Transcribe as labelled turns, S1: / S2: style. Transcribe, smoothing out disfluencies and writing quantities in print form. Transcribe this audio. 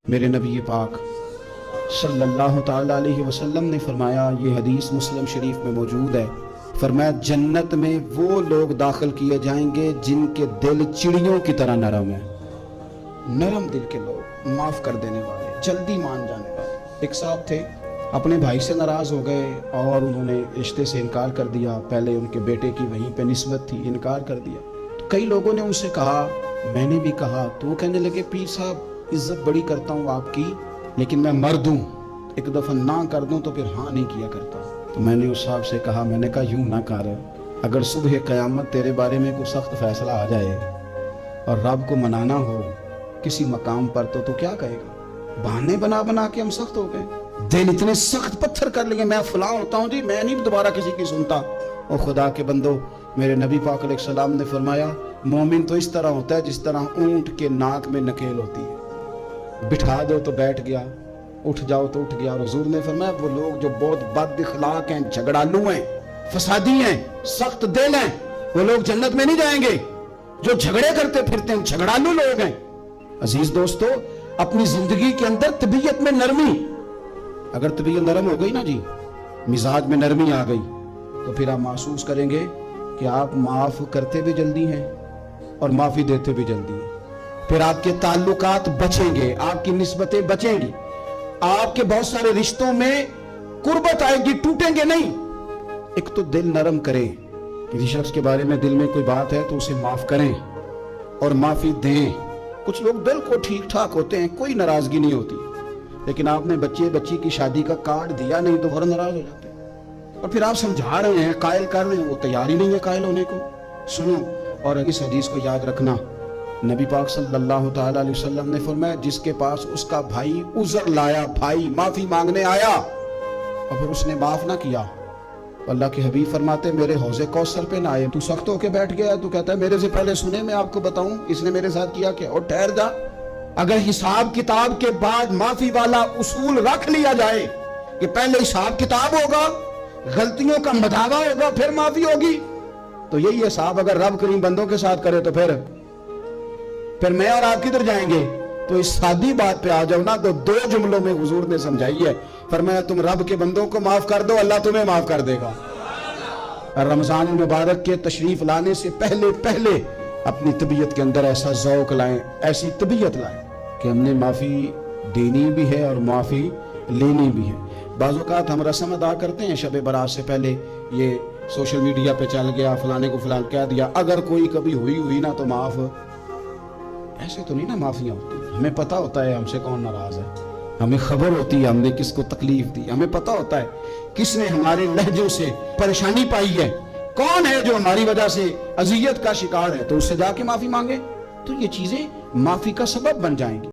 S1: میرے نبی پاک صلی اللہ تعالی علیہ وسلم نے فرمایا، یہ حدیث مسلم شریف میں موجود ہے، فرمایا جنت میں وہ لوگ داخل کیے جائیں گے جن کے دل چڑیوں کی طرح نرم ہیں۔ نرم دل کے لوگ، معاف کر دینے والے، جلدی مان جانے والے۔ ایک صاحب تھے، اپنے بھائی سے ناراض ہو گئے اور انہوں نے رشتے سے انکار کر دیا۔ پہلے ان کے بیٹے کی وہیں پہ نسبت تھی، انکار کر دیا۔ تو کئی لوگوں نے ان سے کہا، میں نے بھی کہا، تو وہ کہنے لگے پیر صاحب عزت بڑی کرتا ہوں آپ کی، لیکن میں مرد ہوں، ایک دفعہ نہ کر دوں تو پھر ہاں نہیں کیا کرتا۔ تو میں نے اس صاحب سے کہا، میں نے کہا یوں نہ کر، اگر صبح قیامت تیرے بارے میں کوئی سخت فیصلہ آ جائے اور رب کو منانا ہو کسی مقام پر تو کیا کہے گا؟ بہانے بنا بنا کے ہم سخت ہو گئے، دل اتنے سخت پتھر کر لیے، میں فلاں ہوتا ہوں جی، میں نہیں دوبارہ کسی کی سنتا۔ اور خدا کے بندو، میرے نبی پاک علیہ السلام نے فرمایا، مومن تو اس طرح ہوتا ہے جس طرح اونٹ کے ناک میں نکیل ہوتی ہے، بٹھا دو تو بیٹھ گیا، اٹھ جاؤ تو اٹھ گیا۔ اور حضور نے فرمایا وہ لوگ جو بہت بد اخلاق ہیں، جھگڑالو ہیں، فسادی ہیں، سخت دل ہیں، وہ لوگ جنت میں نہیں جائیں گے۔ جو جھگڑے کرتے پھرتے ہیں، جھگڑالو لوگ ہیں۔ عزیز دوستو، اپنی زندگی کے اندر طبیعت میں نرمی، اگر طبیعت نرم ہو گئی نا جی، مزاج میں نرمی آ گئی، تو پھر آپ محسوس کریں گے کہ آپ معاف کرتے بھی جلدی ہیں اور معافی دیتے بھی جلدی ہیں۔ پھر آپ کے تعلقات بچیں گے، آپ کی نسبتیں بچیں گی، آپ کے بہت سارے رشتوں میں قربت آئے گی، ٹوٹیں گے نہیں۔ ایک تو دل نرم کریں، کسی شخص کے بارے میں دل میں کوئی بات ہے تو اسے معاف کریں اور معافی دیں۔ کچھ لوگ بالکل ٹھیک ٹھاک ہوتے ہیں، کوئی ناراضگی نہیں ہوتی، لیکن آپ نے بچی کی شادی کا کارڈ دیا نہیں تو فوراً ناراض ہو جاتے ہیں، اور پھر آپ سمجھا رہے ہیں، قائل کر رہے ہیں، وہ تیار ہی نہیں ہے قائل ہونے کو۔ سنو، اور اس حدیث کو یاد رکھنا، نبی پاک صلی اللہ تعالی علیہ وسلم نے فرمایا، جس کے پاس اس کا بھائی عذر لایا، بھائی معافی مانگنے آیا اور پھر اس نے معاف نہ کیا، اللہ کے حبیب فرماتے میرے حوض کوثر پہ نہ آئے۔ تو سخت ہو کے بیٹھ گیا، تو کہتا ہے میرے سے پہلے سنے، میں آپ کو بتاؤں اس نے میرے ساتھ کیا کیا، اور ٹھہر جا۔ اگر حساب کتاب کے بعد معافی والا اصول رکھ لیا جائے کہ پہلے حساب کتاب ہوگا، غلطیوں کا مداوع ہوگا، پھر معافی ہوگی، تو یہی حساب اگر رب کریم بندوں کے ساتھ کرے تو پھر میں اور آپ کدھر جائیں گے؟ تو اس سادی بات پہ آ جاؤ نا، تو دو جملوں میں حضور نے سمجھائی ہے، فرمایا تم رب کے بندوں کو معاف کر دو، اللہ تمہیں معاف کر دے گا۔ رمضان المبارک کے تشریف لانے سے پہلے اپنی طبیعت کے اندر ایسا ذوق لائیں، ایسی طبیعت لائیں کہ ہم نے معافی دینی بھی ہے اور معافی لینی بھی ہے۔ بعض اوقات ہم رسم ادا کرتے ہیں شب برات سے پہلے، یہ سوشل میڈیا پہ چل گیا، فلانے کو فلان کہہ دیا، اگر کوئی کبھی ہوئی نا تو معاف، ایسے تو نہیں نا معافیاں ہوتی۔ ہمیں پتہ ہوتا ہے ہم سے کون ناراض ہے، ہمیں خبر ہوتی ہے ہم نے کس کو تکلیف دی، ہمیں پتہ ہوتا ہے کس نے ہمارے لہجوں سے پریشانی پائی ہے، کون ہے جو ہماری وجہ سے اذیت کا شکار ہے، تو اس سے جا کے معافی مانگے، تو یہ چیزیں معافی کا سبب بن جائیں گی۔